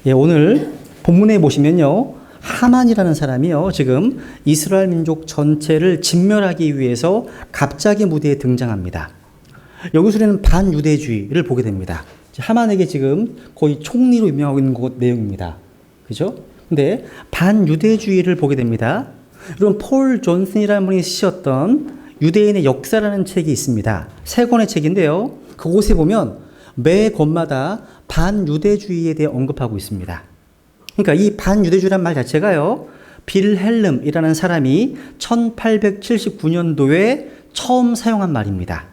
예, 오늘 본문에 보시면요. 하만이라는 사람이요. 지금 이스라엘 민족 전체를 진멸하기 위해서 갑자기 무대에 등장합니다. 여기서는 반유대주의를 보게 됩니다. 하만에게 지금 거의 총리로 임명하고 있는 것 내용입니다. 그죠? 근데 반유대주의를 보게 됩니다. 여러분, 폴 존슨이라는 분이 쓰셨던 유대인의 역사라는 책이 있습니다. 세 권의 책인데요. 그곳에 보면 매 권마다 반유대주의에 대해 언급하고 있습니다. 그러니까 이 반유대주의란 말 자체가요. 빌헬름이라는 사람이 1879년도에 처음 사용한 말입니다.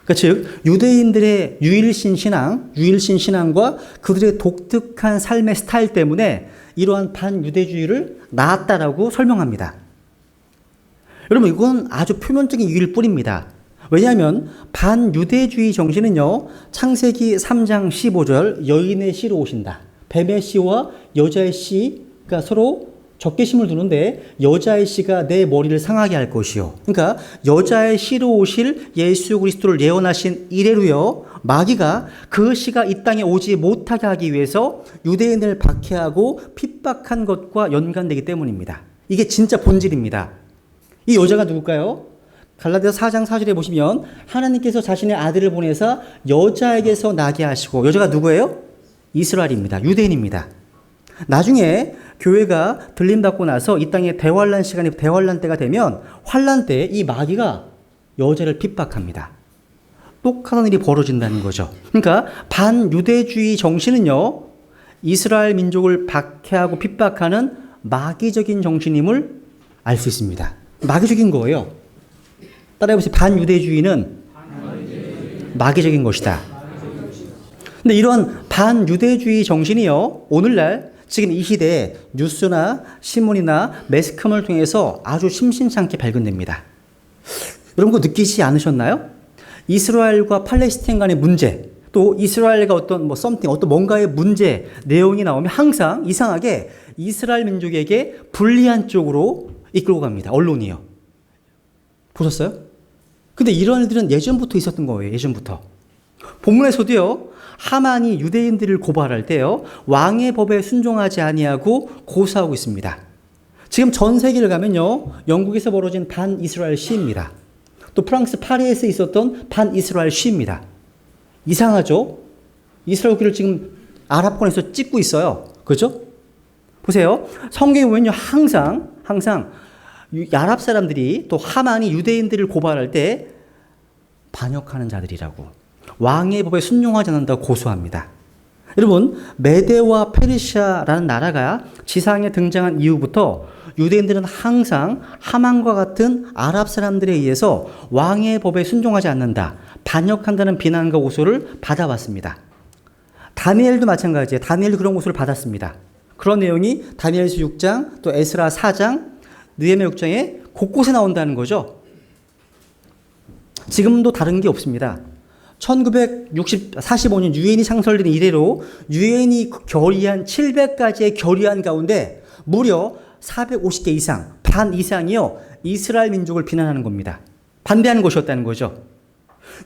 그러니까 즉 유대인들의 유일신 신앙과 그들의 독특한 삶의 스타일 때문에 이러한 반유대주의를 낳았다라고 설명합니다. 여러분, 이건 아주 표면적인 이유일 뿐입니다. 왜냐하면 반유대주의 정신은요, 창세기 3장 15절 여인의 씨로 오신다. 뱀의 씨와 여자의 씨가 서로 적개심을 두는데 여자의 씨가 내 머리를 상하게 할 것이요. 그러니까 여자의 씨로 오실 예수 그리스도를 예언하신 이래로요, 마귀가 그 씨가 이 땅에 오지 못하게 하기 위해서 유대인을 박해하고 핍박한 것과 연관되기 때문입니다. 이게 진짜 본질입니다. 이 여자가 누굴까요? 갈라디아서 4장 4절에 보시면 하나님께서 자신의 아들을 보내사 여자에게서 나게 하시고, 여자가 누구예요? 이스라엘입니다. 유대인입니다. 나중에 교회가 들림받고 나서 이 땅에 대환란 시간이 대환란 때가 되면 환란 때 이 마귀가 여자를 핍박합니다. 똑같은 일이 벌어진다는 거죠. 그러니까 반유대주의 정신은요, 이스라엘 민족을 박해하고 핍박하는 마귀적인 정신임을 알 수 있습니다. 마귀적인 거예요. 따라해보세요. 반유대주의는 마귀적인 것이다. 근데 이런 반유대주의 정신이요, 오늘날 지금 이 시대에 뉴스나 신문이나 매스컴을 통해서 아주 심심찮게 발견됩니다. 여러분, 그거 느끼지 않으셨나요? 이스라엘과 팔레스타인 간의 문제, 또 이스라엘과 어떤 뭔가의 문제 내용이 나오면 항상 이상하게 이스라엘 민족에게 불리한 쪽으로 이끌고 갑니다. 언론이요. 보셨어요? 근데 이런 일들은 예전부터 있었던 거예요. 예전부터. 본문에서도요, 하만이 유대인들을 고발할 때요, 왕의 법에 순종하지 아니하고 고소하고 있습니다. 지금 전 세계를 가면요, 영국에서 벌어진 반이스라엘 시위입니다. 또 프랑스 파리에서 있었던 반이스라엘 시위입니다. 이상하죠? 이스라엘 국기를 지금 아랍권에서 찍고 있어요. 그죠? 보세요. 성경에 보면요, 항상 아랍 사람들이, 또 하만이 유대인들을 고발할 때 반역하는 자들이라고, 왕의 법에 순종하지 않는다고 고소합니다. 여러분, 메데와 페르시아라는 나라가 지상에 등장한 이후부터 유대인들은 항상 하만과 같은 아랍 사람들에 의해서 왕의 법에 순종하지 않는다, 반역한다는 비난과 고소를 받아왔습니다. 다니엘도 마찬가지예요. 다니엘도 그런 고소를 받았습니다. 그런 내용이 다니엘서 6장, 또 에스라 4장, 느헤미야 6장에 곳곳에 나온다는 거죠. 지금도 다른 게 없습니다. 1945년 유엔이 창설된 이래로 유엔이 결의한 700가지의 결의안 가운데 무려 450개 이상, 반 이상이요, 이스라엘 민족을 비난하는 겁니다. 반대하는 것이었다는 거죠.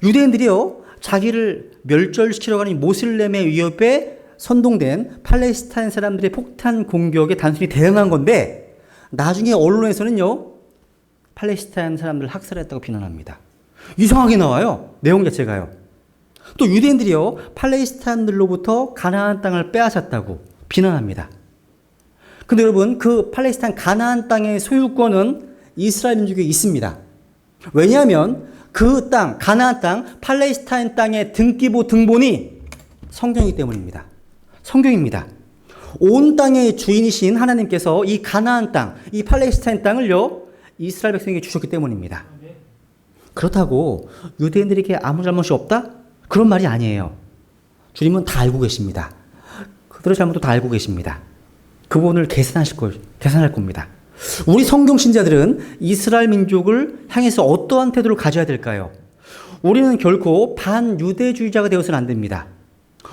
유대인들이요, 자기를 멸절시키려고 하는 모슬렘의 위협에 선동된 팔레스타인 사람들의 폭탄 공격에 단순히 대응한 건데, 나중에 언론에서는요, 팔레스타인 사람들을 학살했다고 비난합니다. 이상하게 나와요. 내용 자체가요. 또 유대인들이요, 팔레스타인들로부터 가나안 땅을 빼앗았다고 비난합니다. 근데 여러분, 그 팔레스타인 가나안 땅의 소유권은 이스라엘 민족에 있습니다. 왜냐하면 그 땅, 가나안 땅, 팔레스타인 땅의 등기부 등본이 성경이기 때문입니다. 성경입니다. 온 땅의 주인이신 하나님께서 이 가나안 땅, 이 팔레스타인 땅을요, 이스라엘 백성에게 주셨기 때문입니다. 그렇다고 유대인들에게 아무 잘못이 없다? 그런 말이 아니에요. 주님은 다 알고 계십니다. 그들의 잘못도 다 알고 계십니다. 그 부분을 계산할 겁니다. 우리 성경 신자들은 이스라엘 민족을 향해서 어떠한 태도를 가져야 될까요? 우리는 결코 반유대주의자가 되어서는 안 됩니다.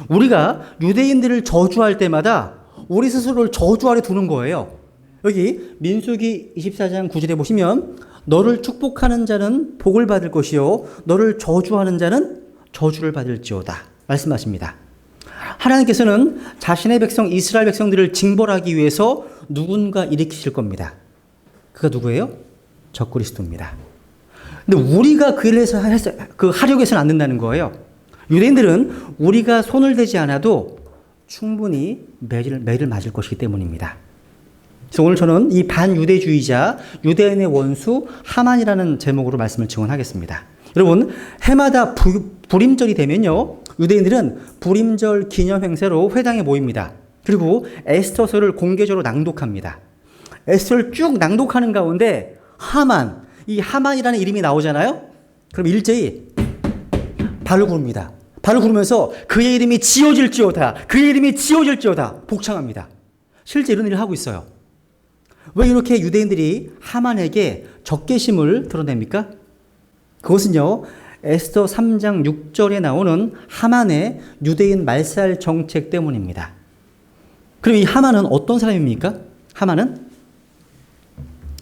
우리가 유대인들을 저주할 때마다 우리 스스로를 저주 아래 두는 거예요. 여기 민수기 24장 9절에 보시면 너를 축복하는 자는 복을 받을 것이요 너를 저주하는 자는 저주를 받을지어다 말씀하십니다. 하나님께서는 자신의 백성 이스라엘 백성들을 징벌하기 위해서 누군가 일으키실 겁니다. 그가 누구예요? 적그리스도입니다. 근데 우리가 그 일을 하려고 해서는 안 된다는 거예요. 유대인들은 우리가 손을 대지 않아도 충분히 매를 맞을 것이기 때문입니다. 그래서 오늘 저는 이 반유대주의자, 유대인의 원수 하만이라는 제목으로 말씀을 증언하겠습니다. 여러분, 해마다 불임절이 되면요, 유대인들은 불임절 기념 행사로 회당에 모입니다. 그리고 에스더서를 공개적으로 낭독합니다. 에스더를 쭉 낭독하는 가운데 하만, 이 하만이라는 이름이 나오잖아요. 그럼 일제히 발을 구릅니다. 발을 구르면서 그의 이름이 지어질지어다, 그의 이름이 지어질지어다 복창합니다. 실제 이런 일을 하고 있어요. 왜 이렇게 유대인들이 하만에게 적개심을 드러냅니까? 그것은요, 에스더 3장 6절에 나오는 하만의 유대인 말살 정책 때문입니다. 그럼 이 하만은 어떤 사람입니까? 하만은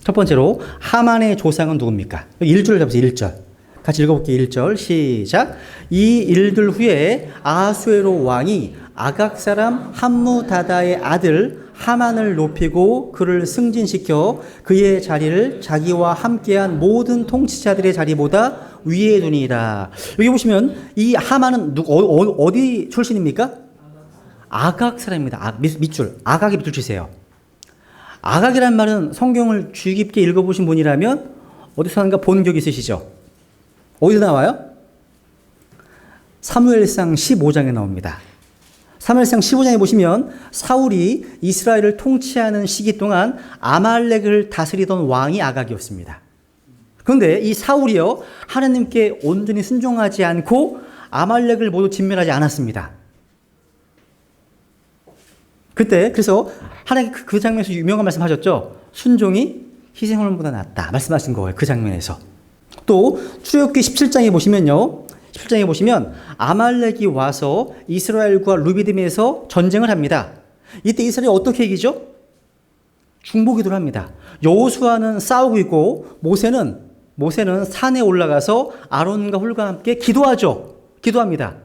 첫 번째로 하만의 조상은 누굽니까? 1절을 잡으세요. 1절. 같이 읽어볼게요. 1절 시작. 이 일들 후에 아하수에로 왕이 아각 사람 함무다다의 아들 하만을 높이고 그를 승진시켜 그의 자리를 자기와 함께한 모든 통치자들의 자리보다 위에 두니라. 여기 보시면 이 하만은 어디 출신입니까? 아각 사람입니다. 밑줄. 아각에 밑줄 치세요. 아각이란 말은 성경을 주의 깊게 읽어보신 분이라면 어디서 하는가 본 적 있으시죠? 어디서 나와요? 사무엘상 15장에 나옵니다. 사무엘상 15장에 보시면 사울이 이스라엘을 통치하는 시기 동안 아말렉을 다스리던 왕이 아각이었습니다. 그런데 이 사울이요, 하나님께 온전히 순종하지 않고 아말렉을 모두 진멸하지 않았습니다. 그래서 하나님 그 장면에서 유명한 말씀 하셨죠? 순종이 희생물보다 낫다 말씀하신 거예요. 그 장면에서. 또 출애굽기 17장에 보시면요, 17장에 보시면 아말렉이 와서 이스라엘과 루비딤에서 전쟁을 합니다. 이때 이스라엘이 어떻게 이기죠? 중보기도를 합니다. 여호수아는 싸우고 있고 모세는 산에 올라가서 아론과 훌과 함께 기도합니다.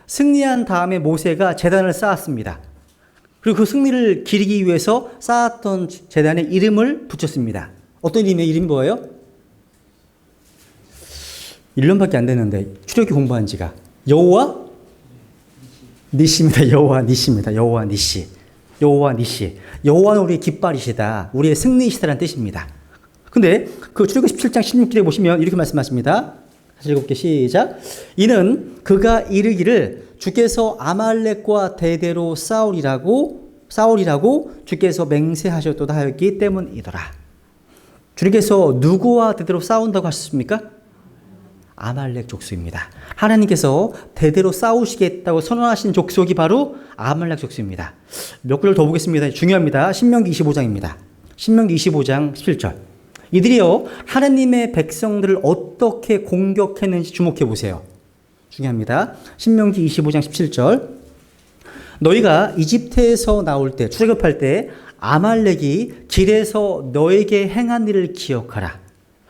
승리한 다음에 모세가 제단을 쌓았습니다. 그리고 그 승리를 기리기 위해서 쌓았던 제단에 이름을 붙였습니다. 어떤 이름이에요? 이름이 뭐예요? 1년밖에 안 됐는데 출애굽기 공부한 지가 여호와 니시입니다. 여호와 니시입니다. 여호와 니시. 여호와 니시. 여호와는 우리의 깃발이시다. 우리의 승리이시다라는 뜻입니다. 근데 그 출애굽기 17장 16절에 보시면 이렇게 말씀하십니다. 다시 읽어볼게요. 시작. 이는 그가 이르기를 주께서 아말렉과 대대로 싸우리라고 주께서 맹세하셨도다 하였기 때문이더라. 주님께서 누구와 대대로 싸운다고 하셨습니까? 아말렉 족속입니다. 하나님께서 대대로 싸우시겠다고 선언하신 족속이 바로 아말렉 족속입니다. 몇 구절 더 보겠습니다. 중요합니다. 신명기 25장입니다. 신명기 25장 17절. 이들이요, 하나님의 백성들을 어떻게 공격했는지 주목해 보세요. 중요합니다. 신명기 25장 17절. 너희가 이집트에서 나올 때, 출애굽할 때 아말렉이 길에서 너에게 행한 일을 기억하라.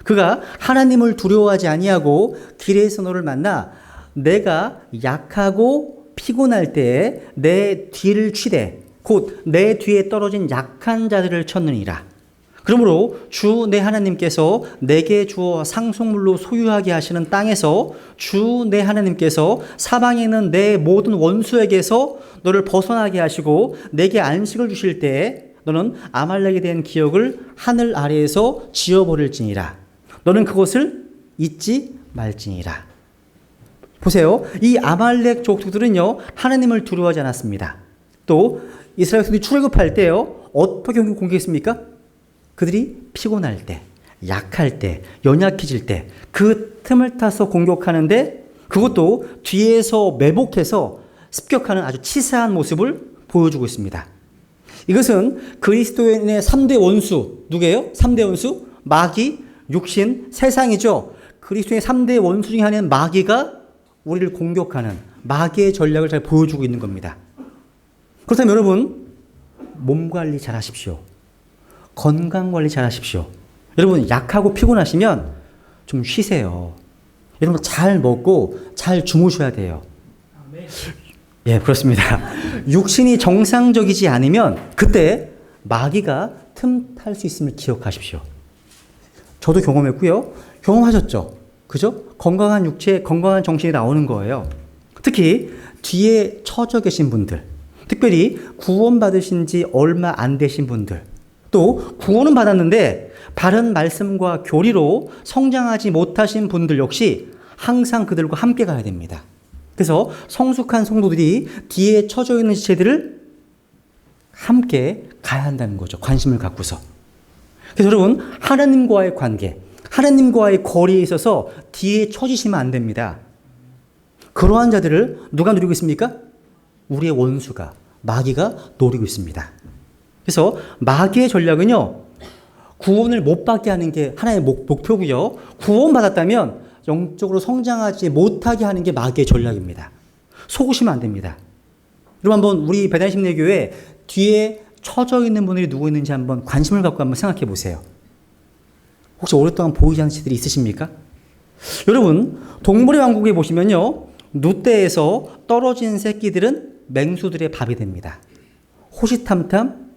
그가 하나님을 두려워하지 아니하고 길에서 너를 만나 내가 약하고 피곤할 때에 내 뒤를 치되 곧 내 뒤에 떨어진 약한 자들을 쳤느니라. 그러므로 주 내 하나님께서 내게 주어 상속물로 소유하게 하시는 땅에서 주 내 하나님께서 사방에 있는 내 모든 원수에게서 너를 벗어나게 하시고 내게 안식을 주실 때에 너는 아말렉에 대한 기억을 하늘 아래에서 지워버릴지니라. 너는 그것을 잊지 말지니라. 보세요. 이 아말렉 족속들은요, 하나님을 두려워하지 않았습니다. 또 이스라엘 백성들이 출애굽할 때요, 어떻게 공격했습니까? 그들이 피곤할 때, 약할 때, 연약해질 때 그 틈을 타서 공격하는데 그것도 뒤에서 매복해서 습격하는 아주 치사한 모습을 보여주고 있습니다. 이것은 그리스도인의 3대 원수, 누구예요? 3대 원수? 마귀, 육신, 세상이죠. 그리스도의 3대 원수 중에 하나는 마귀가 우리를 공격하는 마귀의 전략을 잘 보여주고 있는 겁니다. 그렇다면 여러분, 몸 관리 잘 하십시오. 건강 관리 잘 하십시오. 여러분, 약하고 피곤하시면 좀 쉬세요. 여러분, 잘 먹고 잘 주무셔야 돼요. 예, 그렇습니다. 육신이 정상적이지 않으면 그때 마귀가 틈탈 수 있음을 기억하십시오. 저도 경험했고요. 경험하셨죠? 그죠? 건강한 육체, 건강한 정신이 나오는 거예요. 특히 뒤에 처져 계신 분들, 특별히 구원받으신 지 얼마 안 되신 분들, 또 구원은 받았는데 바른 말씀과 교리로 성장하지 못하신 분들 역시 항상 그들과 함께 가야 됩니다. 그래서 성숙한 성도들이 뒤에 처져 있는 지체들을 함께 가야 한다는 거죠. 관심을 갖고서. 그래서 여러분, 하나님과의 관계, 하나님과의 거리에 있어서 뒤에 처지시면 안 됩니다. 그러한 자들을 누가 노리고 있습니까? 우리의 원수가, 마귀가 노리고 있습니다. 그래서 마귀의 전략은요, 구원을 못 받게 하는 게 하나의 목표고요. 구원받았다면 영적으로 성장하지 못하게 하는 게 마귀의 전략입니다. 속으시면 안 됩니다. 여러분, 한번 우리 배단심리교회 뒤에 처져 있는 분들이 누구 있는지 한번 관심을 갖고 한번 생각해 보세요. 혹시 오랫동안 보이지 않는 지들이 있으십니까? 여러분, 동물의 왕국에 보시면요, 누떼에서 떨어진 새끼들은 맹수들의 밥이 됩니다. 호시탐탐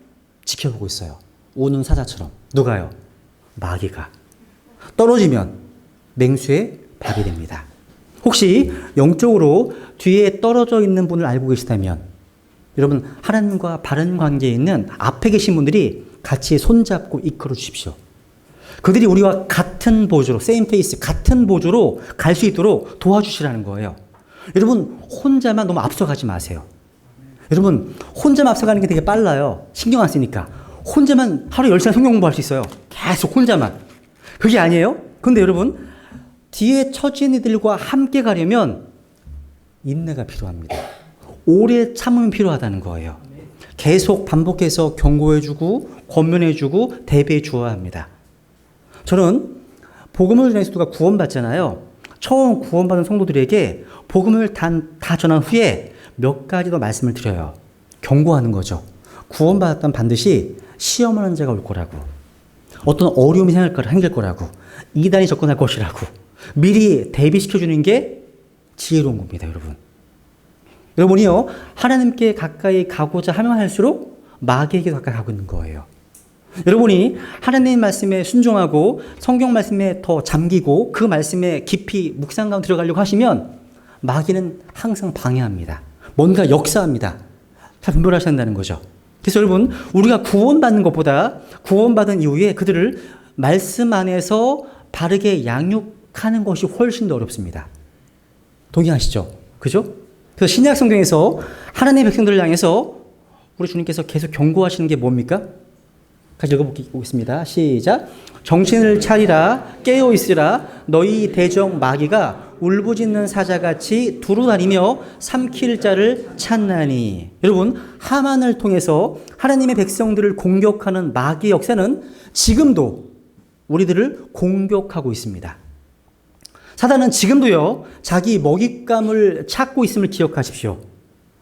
지켜보고 있어요. 우는 사자처럼. 누가요? 마귀가. 떨어지면 맹수의 밥이 됩니다. 혹시 영적으로 뒤에 떨어져 있는 분을 알고 계시다면 여러분, 하나님과 바른 관계에 있는 앞에 계신 분들이 같이 손잡고 이끌어 주십시오. 그들이 우리와 같은 보조로, same pace, 같은 보조로 갈 수 있도록 도와주시라는 거예요. 여러분, 혼자만 너무 앞서가지 마세요. 여러분, 혼자만 앞서가는 게 되게 빨라요. 신경 안 쓰니까. 혼자만 하루 10시간 성경 공부할 수 있어요. 계속 혼자만. 그게 아니에요? 근데 여러분, 뒤에 처진 이들과 함께 가려면 인내가 필요합니다. 오래 참음이 필요하다는 거예요. 계속 반복해서 경고해주고 권면해주고 대비해 주어야 합니다. 저는 복음을 전해서 누가 구원받잖아요. 처음 구원받은 성도들에게 복음을 다 전한 후에 몇 가지 더 말씀을 드려요. 경고하는 거죠. 구원받았다면 반드시 시험하는 자가 올 거라고, 어떤 어려움이 생길 거라고, 이단이 접근할 것이라고 미리 대비시켜주는 게 지혜로운 겁니다, 여러분. 여러분이요, 하나님께 가까이 가고자 하면 할수록 마귀에게 가까이 가고 있는 거예요. 여러분이 하나님 말씀에 순종하고 성경 말씀에 더 잠기고 그 말씀에 깊이 묵상 가운데 들어가려고 하시면 마귀는 항상 방해합니다. 뭔가 역사합니다. 잘 분별하셔야 한다는 거죠. 그래서 여러분, 우리가 구원받는 것보다 구원받은 이후에 그들을 말씀 안에서 바르게 양육하는 것이 훨씬 더 어렵습니다. 동의하시죠? 그죠? 그래서 신약 성경에서 하나님의 백성들을 향해서 우리 주님께서 계속 경고하시는 게 뭡니까? 같이 읽어보겠습니다. 시작. 정신을 차리라, 깨어 있으라. 너희 대적 마귀가 울부짖는 사자같이 두루다니며 삼킬 자를 찾나니. 여러분, 하만을 통해서 하나님의 백성들을 공격하는 마귀의 역사는 지금도 우리들을 공격하고 있습니다. 사단은 지금도요, 자기 먹잇감을 찾고 있음을 기억하십시오.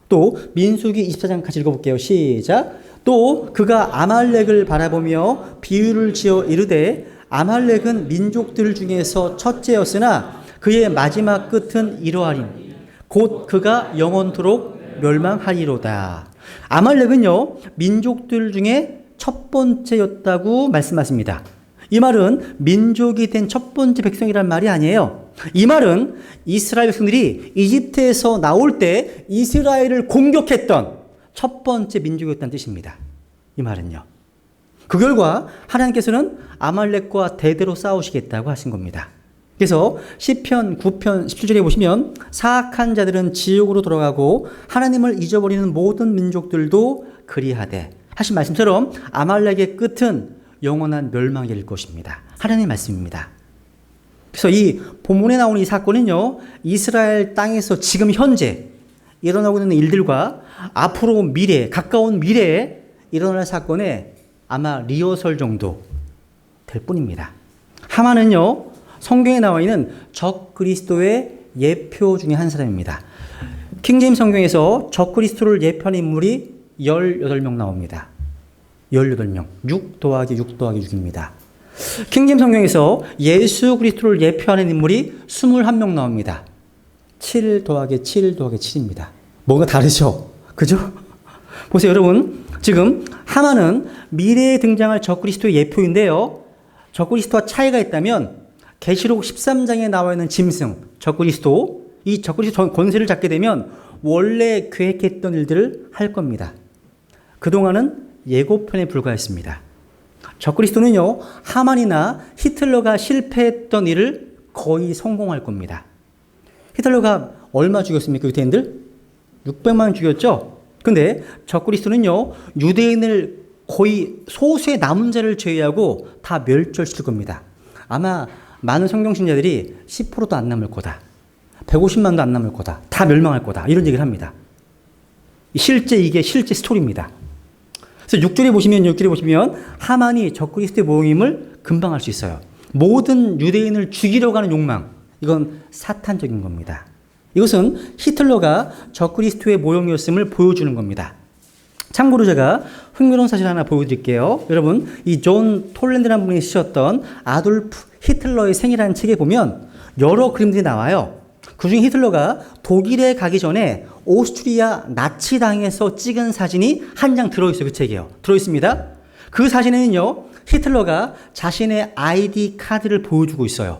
또 민수기 24장 같이 읽어볼게요. 시작. 또 그가 아말렉을 바라보며 비유를 지어 이르되 아말렉은 민족들 중에서 첫째였으나 그의 마지막 끝은 이러하리니 곧 그가 영원토록 멸망하리로다. 아말렉은요, 민족들 중에 첫 번째였다고 말씀하십니다. 이 말은 민족이 된 첫 번째 백성이란 말이 아니에요. 이 말은 이스라엘 백성들이 이집트에서 나올 때 이스라엘을 공격했던 첫 번째 민족이었다는 뜻입니다. 이 말은요. 그 결과 하나님께서는 아말렉과 대대로 싸우시겠다고 하신 겁니다. 그래서 시편 9편 17절에 보시면 사악한 자들은 지옥으로 돌아가고 하나님을 잊어버리는 모든 민족들도 그리하되 하신 말씀처럼 아말렉의 끝은 영원한 멸망일 것입니다. 하나님의 말씀입니다. 그래서 이 본문에 나오는 이 사건은요, 이스라엘 땅에서 지금 현재 일어나고 있는 일들과 앞으로 미래, 가까운 미래에 일어날 사건의 아마 리허설 정도 될 뿐입니다. 하만은요, 성경에 나와 있는 적 그리스도의 예표 중에 한 사람입니다. 킹제임스 성경에서 적 그리스도를 예표하는 인물이 18명 나옵니다. 18명. 6 더하기 6 더하기 6입니다. 킹제임스 성경에서 예수 그리스도를 예표하는 인물이 21명 나옵니다. 7 더하기 7 더하기 7입니다. 뭔가 다르죠? 그죠? 보세요, 여러분. 지금 하만은 미래에 등장할 적그리스도의 예표인데요. 적그리스도와 차이가 있다면 계시록 13장에 나와 있는 짐승, 적그리스도, 이 적그리스도 권세를 잡게 되면 원래 계획했던 일들을 할 겁니다. 그동안은 예고편에 불과했습니다. 적그리스도는요, 하만이나 히틀러가 실패했던 일을 거의 성공할 겁니다. 히틀러가 얼마 죽였습니까, 유대인들? 600만 명 죽였죠? 근데 적그리스도는요, 유대인을 거의 소수의 남은 자를 제외하고 다 멸절시킬 겁니다. 아마 많은 성경신자들이 10%도 안 남을 거다. 150만도 안 남을 거다. 다 멸망할 거다. 이런 얘기를 합니다. 이게 실제 스토리입니다. 그래서 6절에 보시면 하만이 적그리스도의 모임을 금방 알 수 있어요. 모든 유대인을 죽이려고 하는 욕망, 이건 사탄적인 겁니다. 이것은 히틀러가 적그리스도의 모형이었음을 보여주는 겁니다. 참고로 제가 흥미로운 사실 하나 보여드릴게요. 여러분, 이 존 톨랜드라는 분이 쓰셨던 아돌프 히틀러의 생이라는 책에 보면 여러 그림들이 나와요. 그중에 히틀러가 독일에 가기 전에 오스트리아 나치당에서 찍은 사진이 한 장 들어있어요. 그 책이요. 들어있습니다. 그 사진에는요, 히틀러가 자신의 아이디 카드를 보여주고 있어요.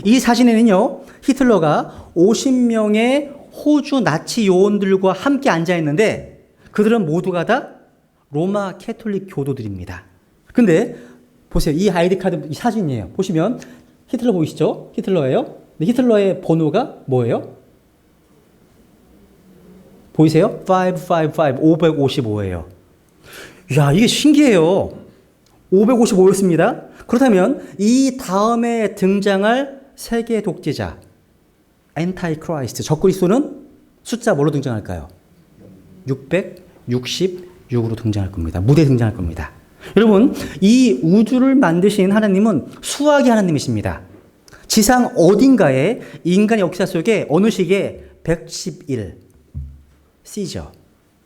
이 사진에는요, 히틀러가 50명의 호주 나치 요원들과 함께 앉아 있는데 그들은 모두가 다 로마 캐톨릭 교도들입니다. 근데 보세요. 이 아이디 카드, 이 사진이에요. 보시면 히틀러 보이시죠? 히틀러예요. 근데 히틀러의 번호가 뭐예요? 보이세요? 555예요. 야, 이게 신기해요. 555였습니다. 그렇다면 이 다음에 등장할 세계 독재자, 엔타이크라이스트, 적그리스도는 숫자 뭘로 등장할까요? 666으로 등장할 겁니다. 무대에 등장할 겁니다. 여러분, 이 우주를 만드신 하나님은 수학의 하나님이십니다. 지상 어딘가에 인간의 역사 속에 어느 시기에 111 시저,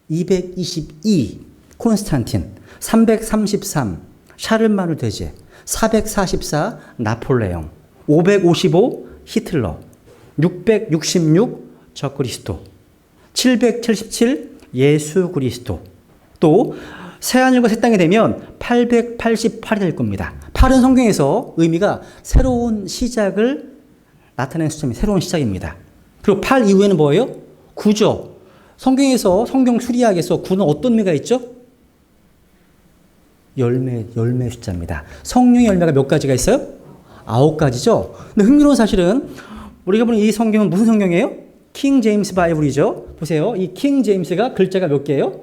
222 콘스탄틴, 333 샤를마누 대제, 444 나폴레옹, 555 히틀러, 666 적그리스도, 777 예수 그리스도, 또 새하늘과 새 땅이 되면 888이 될 겁니다. 8은 성경에서 의미가 새로운 시작을 나타내는 숫자입니다. 새로운 시작입니다. 그리고 8 이후에는 뭐예요? 9죠. 성경에서, 성경 수리학에서 9는 어떤 의미가 있죠? 열매 숫자입니다. 성령의 열매가 몇 가지가 있어요? 9가지죠. 근데 흥미로운 사실은 우리가 보는 이 성경은 무슨 성경이에요? 킹 제임스 바이블이죠. 보세요. 이 킹 제임스가 글자가 몇 개예요?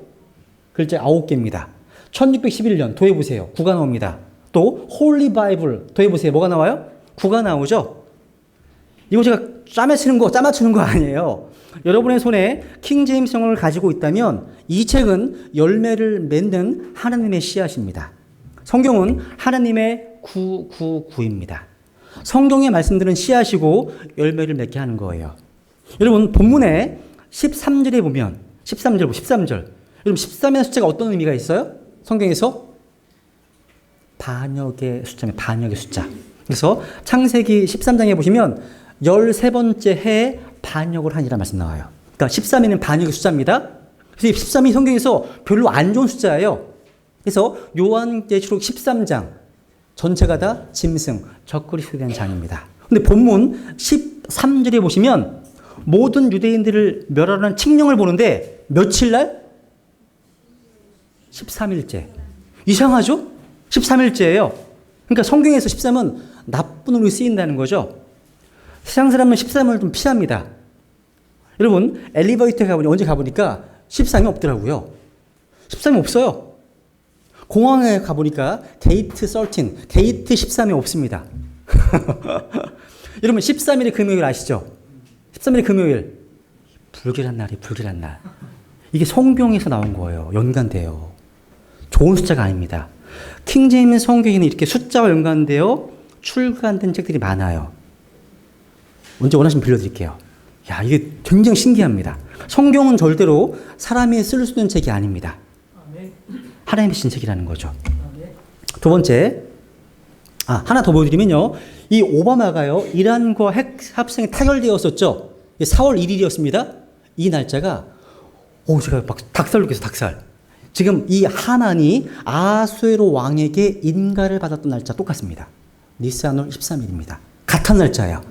글자 9개입니다. 1611년 더해보세요. 9가 나옵니다. 또 홀리 바이블 더해보세요. 뭐가 나와요? 9가 나오죠. 이거 제가 짜맞추는 거 아니에요. 여러분의 손에 킹 제임스 성경을 가지고 있다면 이 책은 열매를 맺는 하나님의 씨앗입니다. 성경은 하나님의 999입니다. 성경의 말씀들은 씨앗이고 열매를 맺게 하는 거예요. 여러분, 본문에 13절에 보면 13절. 여러분, 13이라는 숫자가 어떤 의미가 있어요? 성경에서 반역의 숫자입니다. 반역의 숫자. 그래서 창세기 13장에 보시면 13번째 해에 반역을 하니라 말씀 나와요. 그러니까 13위는 반역의 숫자입니다. 그래서 13이 성경에서 별로 안 좋은 숫자예요. 그래서 요한계시록 13장 전체가 다 짐승, 적그리스도에 대한 장입니다. 근데 본문 13절에 보시면 모든 유대인들을 멸하라는 칙령을 보는데 며칠 날? 13일째. 이상하죠? 13일째예요. 그러니까 성경에서 13은 나쁜 으로 쓰인다는 거죠. 세상 사람은 13을 좀 피합니다. 여러분, 엘리베이터에 가보니 언제 가보니까 13이 없더라고요. 13이 없어요. 공항에 가보니까 게이트 13이 없습니다. 여러분, 13일이 금요일 아시죠? 13일이 금요일. 불길한 날. 이게 성경에서 나온 거예요. 연관돼요. 좋은 숫자가 아닙니다. 킹제임스 성경에는 이렇게 숫자와 연관되어 출간된 책들이 많아요. 언제 원하시면 빌려드릴게요. 야, 이게 굉장히 신기합니다. 성경은 절대로 사람이 쓸 수 있는 책이 아닙니다. 하나님이 쓰신 책이라는 거죠. 두 번째, 하나 더 보여드리면요. 이 오바마가요, 이란과 핵 합성이 타결되었었죠. 4월 1일이었습니다. 이 날짜가 제가 막 닭살 돋겠어, 닭살. 지금 이 하만이 아수에로 왕에게 인가를 받았던 날짜 똑같습니다. 니스안월 13일입니다. 같은 날짜예요.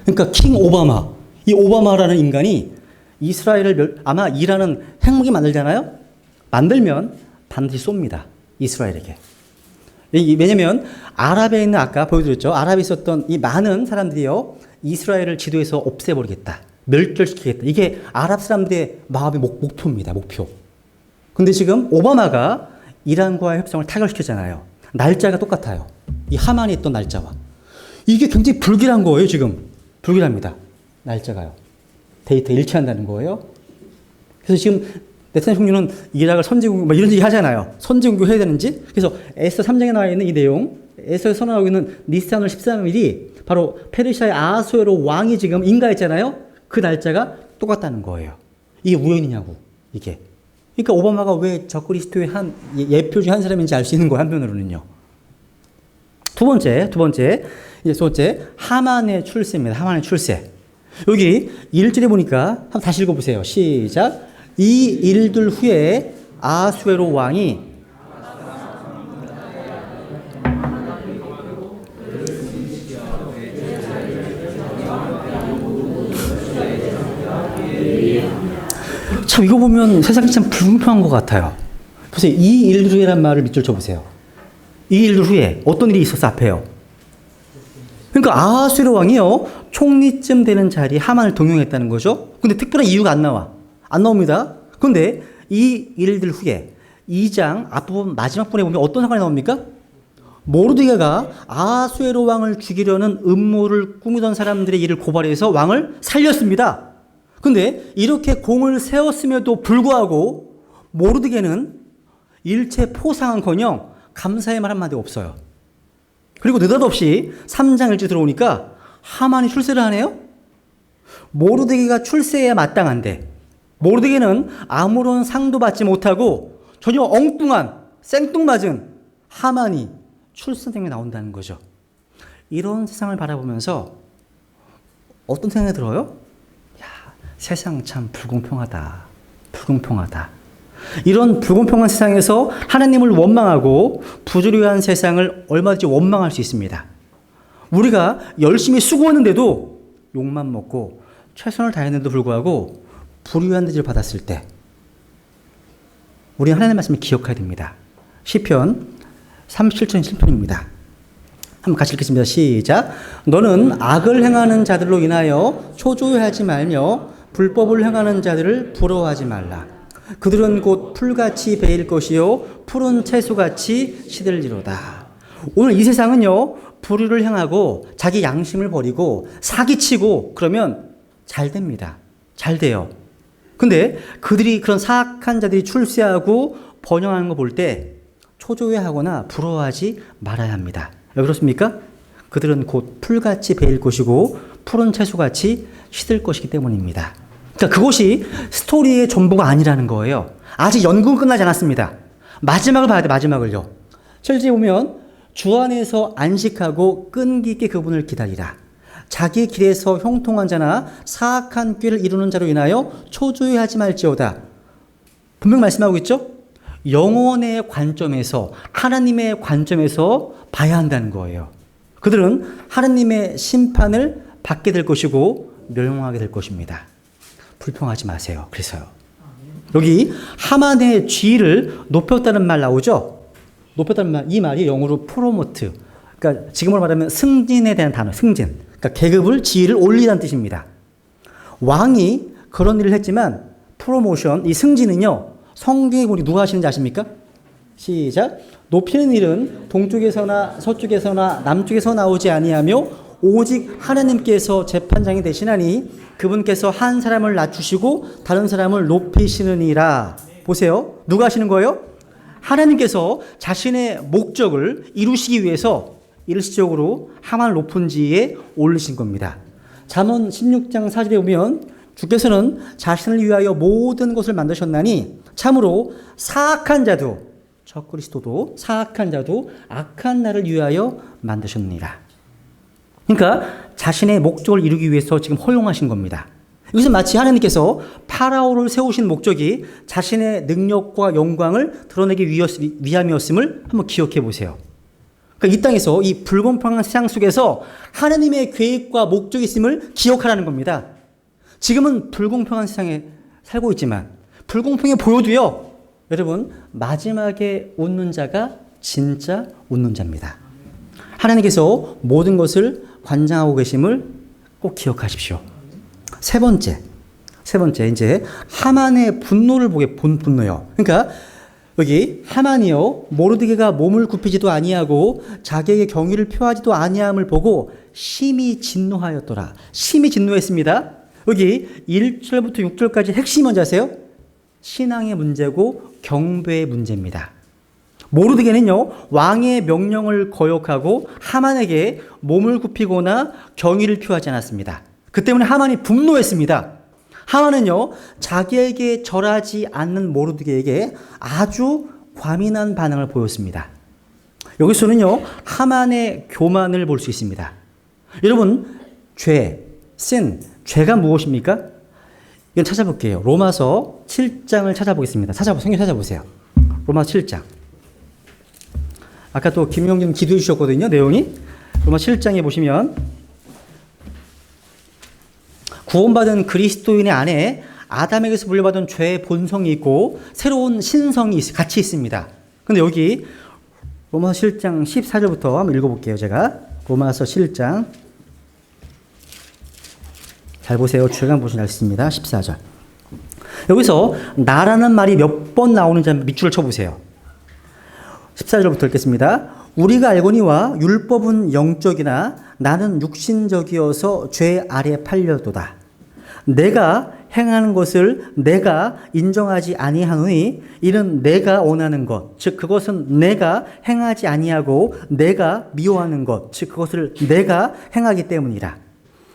그러니까 킹 오바마, 이 오바마라는 인간이 이스라엘을 아마 이라는 핵무기 만들잖아요. 만들면 반드시 쏩니다. 이스라엘에게. 왜냐면 아랍에 있는 아까 보여드렸죠. 아랍에 있었던 이 많은 사람들이요. 이스라엘을 지도에서 없애버리겠다. 멸절시키겠다. 이게 아랍 사람들의 마음의 목표입니다. 목표. 근데 지금 오바마가 이란과의 협상을 타결시켰잖아요. 날짜가 똑같아요. 이 하만이 있던 날짜와. 이게 굉장히 불길한 거예요, 지금. 불길합니다. 날짜가요. 데이터 일치한다는 거예요. 그래서 지금 네타냐후 총리는 이라크를 선제공격, 이런 얘기 하잖아요. 선제공격 해야 되는지. 그래서 에스더 3장에 나와 있는 이 내용, 에스더에서 선언하고 있는 니스안월 13일이 바로 페르시아의 아수에로 왕이 지금 인가했잖아요. 그 날짜가 똑같다는 거예요. 이게 우연이냐고, 이게. 그러니까 오바마가 왜 적그리스도의 한 예표 중 한 사람인지 알 수 있는 거예요, 한편으로는요. 두 번째, 하만의 출세입니다. 하만의 출세. 여기 1절에 보니까 한번 다시 읽어보세요. 시작. 이 일들 후에 아수에로 왕이 참 이거 보면 세상이 참 불공평한 것 같아요. 보세요. 이 일들 후에란 말을 밑줄 쳐보세요. 이 일들 후에 어떤 일이 있었어 앞에요. 그러니까 아하수에로 왕이요 총리쯤 되는 자리에 하만을 동용했다는 거죠. 근데 특별한 이유가 안 나옵니다. 그런데 이 일들 후에 2장 앞부분 마지막 분에 보면 어떤 상관이 나옵니까? 모르드게가 아하수에로 왕을 죽이려는 음모를 꾸미던 사람들의 일을 고발해서 왕을 살렸습니다. 근데 이렇게 공을 세웠음에도 불구하고 모르드게는 일체 포상은커녕 감사의 말 한마디 없어요. 그리고 느닷없이 3장 1절 들어오니까 하만이 출세를 하네요. 모르드게가 출세해야 마땅한데 모르드게는 아무런 상도 받지 못하고 전혀 엉뚱한 생뚱맞은 하만이 출세생에 나온다는 거죠. 이런 세상을 바라보면서 어떤 생각이 들어요? 세상 참 불공평하다. 이런 불공평한 세상에서 하나님을 원망하고 부조리한 세상을 얼마든지 원망할 수 있습니다. 우리가 열심히 수고했는데도 욕만 먹고 최선을 다했는데도 불구하고 불의한 대접을 받았을 때 우리는 하나님의 말씀을 기억해야 됩니다. 시편 37편 7편입니다. 한번 같이 읽겠습니다. 시작. 너는 악을 행하는 자들로 인하여 초조해하지 말며 불법을 행하는 자들을 부러워하지 말라. 그들은 곧 풀같이 베일 것이요 푸른 채소같이 시들리로다. 오늘 이 세상은요 불의를 행하고 자기 양심을 버리고 사기치고 그러면 잘 됩니다. 잘 돼요. 근데 그런 사악한 자들이 출세하고 번영하는 거 볼 때 초조해하거나 부러워하지 말아야 합니다. 왜 그렇습니까? 그들은 곧 풀같이 베일 것이고 푸른 채소같이 시들 것이기 때문입니다. 그러니까 그것이 스토리의 전부가 아니라는 거예요. 아직 연극은 끝나지 않았습니다. 마지막을 봐야 돼, 마지막을요. 7절에 보면 주 안에서 안식하고 끈기 있게 그분을 기다리라. 자기 길에서 형통한 자나 사악한 꾀를 이루는 자로 인하여 초조해하지 말지어다. 분명 말씀하고 있죠? 영혼의 관점에서 하나님의 관점에서 봐야 한다는 거예요. 그들은 하나님의 심판을 받게 될 것이고 멸망하게 될 것입니다. 불평하지 마세요. 그래서요. 여기 하만의 지위를 높였다는 말 나오죠? 높였다는 말, 이 말이 영어로 프로모트. 그러니까 지금으로 말하면 승진에 대한 단어, 승진. 그러니까 계급을, 지위를 올리다는 뜻입니다. 왕이 그런 일을 했지만 프로모션, 이 승진은요. 성경에 보니 누가 하시는지 아십니까? 시작. 높이는 일은 동쪽에서나 서쪽에서나 남쪽에서 나오지 아니하며 오직 하나님께서 재판장이 되시나니 그분께서 한 사람을 낮추시고 다른 사람을 높이시느니라. 보세요. 누가 하시는 거예요? 하나님께서 자신의 목적을 이루시기 위해서 일시적으로 하만을 높은 지위에 올리신 겁니다. 잠언 16장 4절에 보면 주께서는 자신을 위하여 모든 것을 만드셨나니 참으로 사악한 자도 적그리스도도 사악한 자도 악한 날을 위하여 만드셨느니라. 그러니까 자신의 목적을 이루기 위해서 지금 허용하신 겁니다. 이것은 마치 하나님께서 파라오를 세우신 목적이 자신의 능력과 영광을 드러내기 위함이었음을 한번 기억해 보세요. 그러니까 이 땅에서 이 불공평한 세상 속에서 하나님의 계획과 목적이 있음을 기억하라는 겁니다. 지금은 불공평한 세상에 살고 있지만 불공평해 보여도요, 여러분, 마지막에 웃는 자가 진짜 웃는 자입니다. 하나님께서 모든 것을 관장하고 계심을 꼭 기억하십시오. 세 번째, 이제 하만의 분노를 보게 본 분노요. 그러니까 여기 하만이요, 모르드게가 몸을 굽히지도 아니하고 자기에게 경의를 표하지도 아니함을 보고 심히 진노하였더라. 심히 진노했습니다. 여기 1절부터 6절까지 핵심이 뭔지 아세요? 신앙의 문제고 경배의 문제입니다. 모르드게는요, 왕의 명령을 거역하고 하만에게 몸을 굽히거나 경의를 표하지 않았습니다. 그 때문에 하만이 분노했습니다. 하만은요, 자기에게 절하지 않는 모르드게에게 아주 과민한 반응을 보였습니다. 여기서는요, 하만의 교만을 볼 수 있습니다. 여러분, 죄가 무엇입니까? 이건 찾아볼게요. 로마서 7장을 찾아보겠습니다. 성경 찾아보세요. 로마서 7장. 아까 또 김용진 기도해 주셨거든요, 내용이. 로마 7장에 보시면 구원받은 그리스도인의 안에 아담에게서 물려받은 죄의 본성이 있고 새로운 신성이 같이 있습니다. 근데 여기 로마서 7장 14절부터 한번 읽어볼게요. 제가 로마서 7장 잘 보세요. 주간 보시면 알겠습니다. 14절. 여기서 나라는 말이 몇 번 나오는지 밑줄을 쳐보세요. 14절부터 읽겠습니다. 우리가 알거니와 율법은 영적이나 나는 육신적이어서 죄 아래 팔려도다. 내가 행하는 것을 내가 인정하지 아니하노니 이는 내가 원하는 것, 즉 그것은 내가 행하지 아니하고 내가 미워하는 것, 즉 그것을 내가 행하기 때문이라.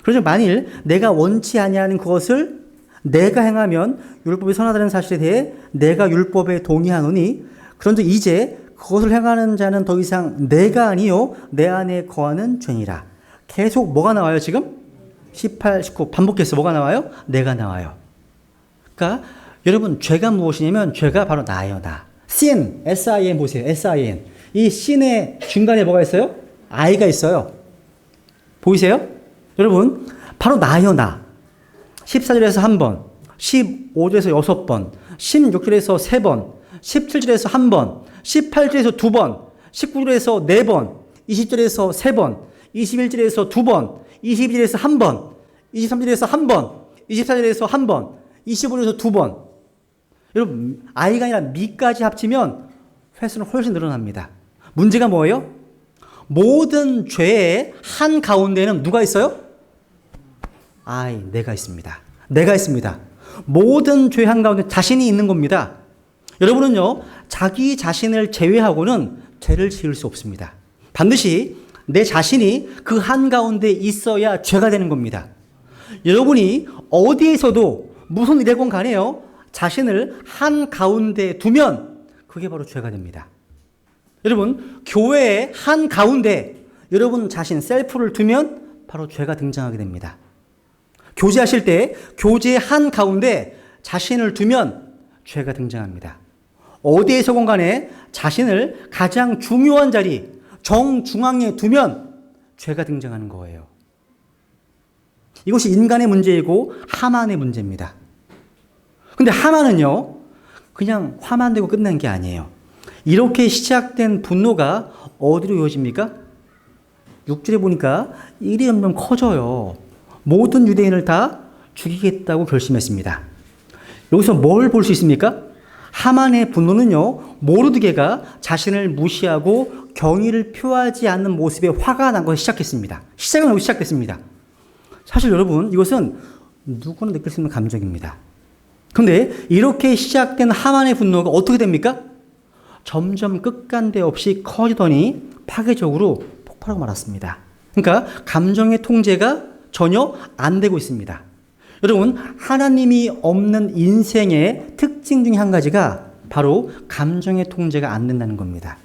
그래서 만일 내가 원치 아니하는 그것을 내가 행하면 율법이 선하다는 사실에 대해 내가 율법에 동의하노니 그런즉 이제 그것을 행하는 자는 더 이상 내가 아니요 내 안에 거하는 죄니라. 계속 뭐가 나와요 지금? 18, 19 반복해서 뭐가 나와요? 내가 나와요. 그러니까 여러분 죄가 무엇이냐면 죄가 바로 나예요. 나. sin, sin 보세요. sin. 이 sin의 중간에 뭐가 있어요? i가 있어요. 보이세요? 여러분 바로 나예요. 나. 14절에서 한 번, 15절에서 6번, 16절에서 3번, 17절에서 한 번, 18절에서 두 번, 19절에서 네 번, 20절에서 세 번, 21절에서 두 번, 22절에서 한 번, 23절에서 한 번, 24절에서 한 번, 25절에서 두 번. 여러분, I가 아니라 미까지 합치면 횟수는 훨씬 늘어납니다. 문제가 뭐예요? 모든 죄의 한 가운데는 누가 있어요? 내가 있습니다. 내가 있습니다. 모든 죄 한가운데 자신이 있는 겁니다. 여러분은요, 자기 자신을 제외하고는 죄를 지을 수 없습니다. 반드시 내 자신이 그 한가운데 있어야 죄가 되는 겁니다. 여러분이 어디에서도 무슨 일이건 간에요, 자신을 한가운데 두면 그게 바로 죄가 됩니다. 여러분, 교회의 한가운데 여러분 자신, 셀프를 두면 바로 죄가 등장하게 됩니다. 교제하실 때 교제의 한가운데 자신을 두면 죄가 등장합니다. 어디에서건 간에 자신을 가장 중요한 자리, 정중앙에 두면 죄가 등장하는 거예요. 이것이 인간의 문제이고 하만의 문제입니다. 근데 하만은요, 그냥 화만 내고 끝난 게 아니에요. 이렇게 시작된 분노가 어디로 이어집니까? 6절에 보니까 일이 점점 커져요. 모든 유대인을 다 죽이겠다고 결심했습니다. 여기서 뭘 볼 수 있습니까? 하만의 분노는요, 모르드게가 자신을 무시하고 경의를 표하지 않는 모습에 화가 난 것이 시작했습니다. 시작은 여기 시작됐습니다. 사실 여러분, 이것은 누구나 느낄 수 있는 감정입니다. 그런데 이렇게 시작된 하만의 분노가 어떻게 됩니까? 점점 끝간데 없이 커지더니 파괴적으로 폭발하고 말았습니다. 그러니까 감정의 통제가 전혀 안 되고 있습니다. 여러분, 하나님이 없는 인생의 특징 중에 한 가지가 바로 감정의 통제가 안 된다는 겁니다.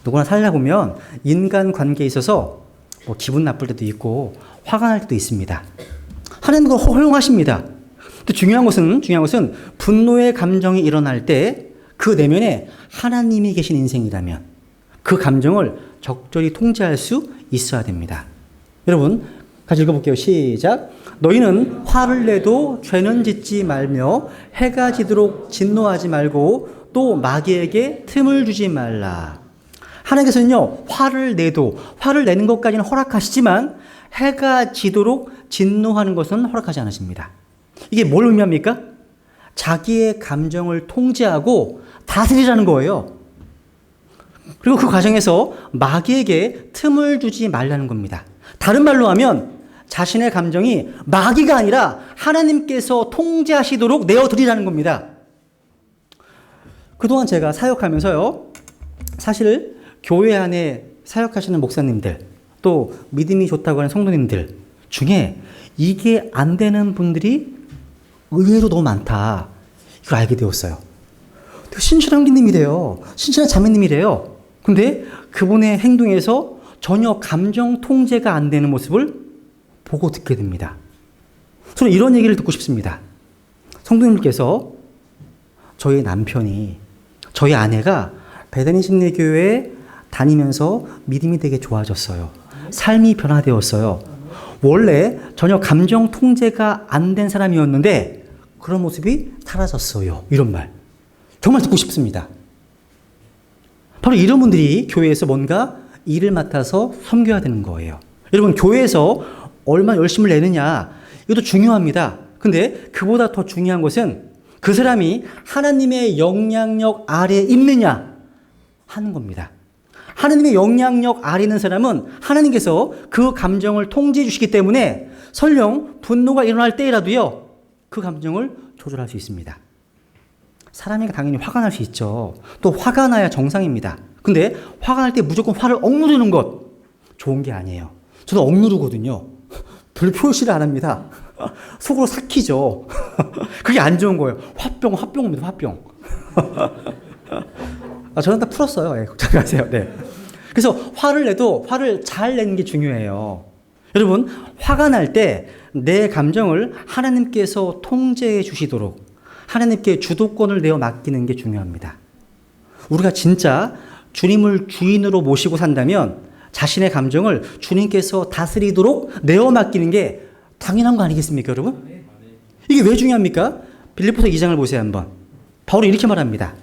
누구나 살다 보면 인간 관계에 있어서 기분 나쁠 때도 있고 화가 날 때도 있습니다. 하나님 그걸 허용하십니다. 또 중요한 것은 분노의 감정이 일어날 때 그 내면에 하나님이 계신 인생이라면 그 감정을 적절히 통제할 수 있어야 됩니다. 여러분, 같이 읽어볼게요. 시작. 너희는 화를 내도 죄는 짓지 말며 해가 지도록 진노하지 말고 또 마귀에게 틈을 주지 말라. 하나님께서는요, 화를 내는 것까지는 허락하시지만 해가 지도록 진노하는 것은 허락하지 않으십니다. 이게 뭘 의미합니까? 자기의 감정을 통제하고 다스리라는 거예요. 그리고 그 과정에서 마귀에게 틈을 주지 말라는 겁니다. 다른 말로 하면 자신의 감정이 마귀가 아니라 하나님께서 통제하시도록 내어드리라는 겁니다. 그동안 제가 사역하면서요, 사실 교회 안에 사역하시는 목사님들, 또 믿음이 좋다고 하는 성도님들 중에 이게 안 되는 분들이 의외로 너무 많다. 이걸 알게 되었어요. 신실한 형님이래요. 신실한 자매님이래요. 근데 그분의 행동에서 전혀 감정 통제가 안 되는 모습을 보고 듣게 됩니다. 저는 이런 얘기를 듣고 싶습니다. 성도님들께서 저희 남편이, 저희 아내가 베다니 심리교회에 다니면서 믿음이 되게 좋아졌어요. 삶이 변화되었어요. 원래 전혀 감정 통제가 안 된 사람이었는데 그런 모습이 사라졌어요. 이런 말. 정말 듣고 싶습니다. 바로 이런 분들이 교회에서 뭔가 일을 맡아서 섬겨야 되는 거예요. 여러분, 교회에서 얼마나 열심을 내느냐, 이것도 중요합니다. 근데 그보다 더 중요한 것은 그 사람이 하나님의 영향력 아래에 있느냐 하는 겁니다. 하나님의 영향력 아래 있는 사람은 하나님께서 그 감정을 통제해 주시기 때문에 설령 분노가 일어날 때라도요, 그 감정을 조절할 수 있습니다. 사람이 당연히 화가 날 수 있죠. 또 화가 나야 정상입니다. 근데 화가 날 때 무조건 화를 억누르는 것 좋은 게 아니에요. 저도 억누르거든요. 별 표시를 안 합니다. 속으로 삭히죠. 그게 안 좋은 거예요. 화병입니다. 화병. 저는 다 풀었어요. 네, 걱정 마세요. 네. 그래서 화를 내도 화를 잘 내는 게 중요해요. 여러분, 화가 날 때 내 감정을 하나님께서 통제해 주시도록 하나님께 주도권을 내어 맡기는 게 중요합니다. 우리가 진짜 주님을 주인으로 모시고 산다면 자신의 감정을 주님께서 다스리도록 내어 맡기는 게 당연한 거 아니겠습니까, 여러분? 이게 왜 중요합니까? 빌립보서 2장을 보세요, 한번. 바울이 이렇게 말합니다.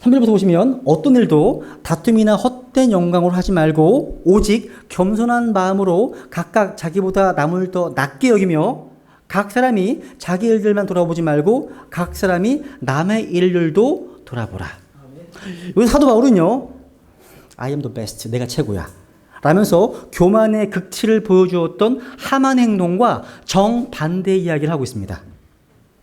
3절부터 보시면 어떤 일도 다툼이나 헛된 영광으로 하지 말고 오직 겸손한 마음으로 각각 자기보다 남을 더 낮게 여기며 각 사람이 자기 일들만 돌아보지 말고 각 사람이 남의 일들도 돌아보라. 여기 사도 바울은요, I am the best, 내가 최고야 라면서 교만의 극치를 보여주었던 하만 행동과 정반대 이야기를 하고 있습니다.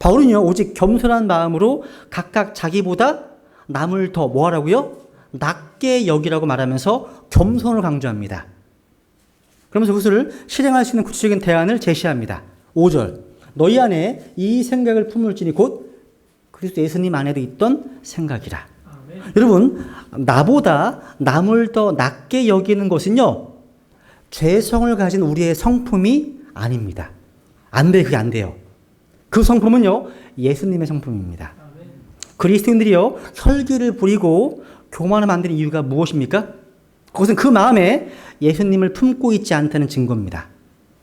바울은요, 오직 겸손한 마음으로 각각 자기보다 남을 더 뭐하라고요? 낮게 여기라고 말하면서 겸손을 강조합니다. 그러면서 그것을 실행할 수 있는 구체적인 대안을 제시합니다. 5절. 너희 안에 이 생각을 품을지니 곧 그리스도 예수님 안에도 있던 생각이라. 아멘. 여러분, 나보다 남을 더 낮게 여기는 것은요, 죄성을 가진 우리의 성품이 아닙니다. 안 돼, 그게 안 돼요. 그 성품은요, 예수님의 성품입니다. 아멘. 그리스도인들이요, 혈기를 부리고 교만을 만드는 이유가 무엇입니까? 그것은 그 마음에 예수님을 품고 있지 않다는 증거입니다.